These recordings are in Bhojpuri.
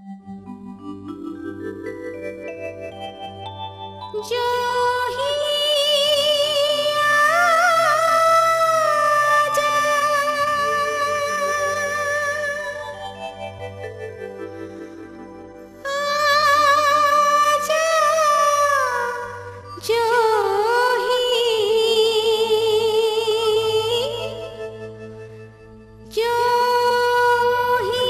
जो ही आजा, आजा, जो ही, जो ही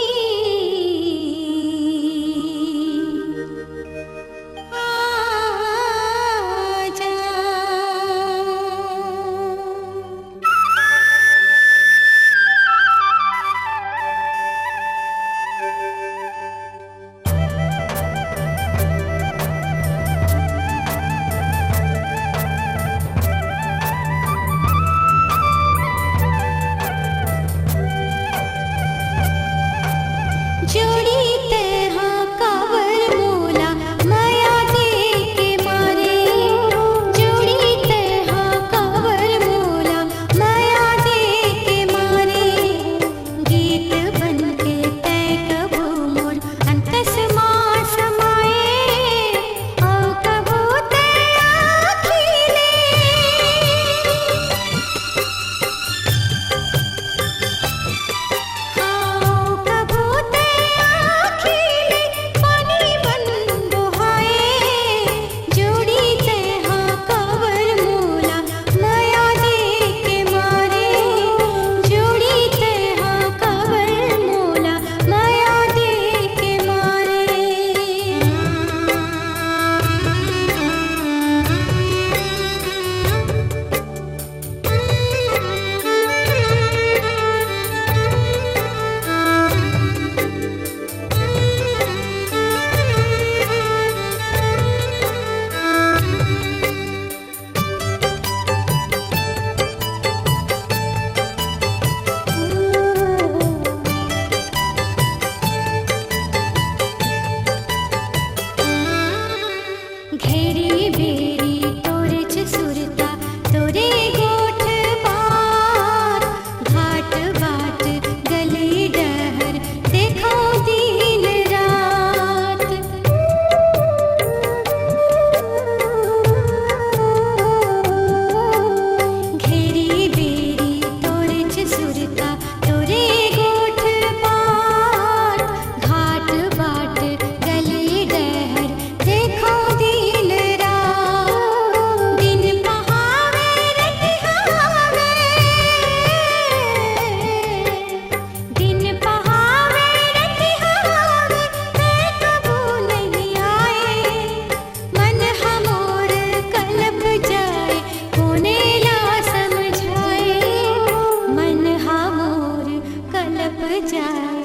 जोड़ी तेहा कावर मोला माया दे के मारे, जोड़ी तेहा कावर मोला माया दे के मारे, गीत बन के तय कबू मोर अंतस मां समाए, औ कबू ते आखिले, हाँ कबू ते आखिले पानी बन बुहाए, जोड़ी तेहा कावर मोला माया दे के मारे, जोड़ी तेहा कावर मोला माया दे के मारे। घेरी बेरी तोरे च सुरता तोरे गोठ पार, घाट बाट गली डहर देखो दिन रात, घेरी बेरी तोरे च सुरता तोरे गोठ पार, घाट बाट गली डहर देखो दिन रात, दिन बहावे रतिहावे, दिन बहावे रतिहावे मैं कबू नहीं आए, मन हमोर कलप जाए कोने ला समझाए, मन हमोर कलप जाए।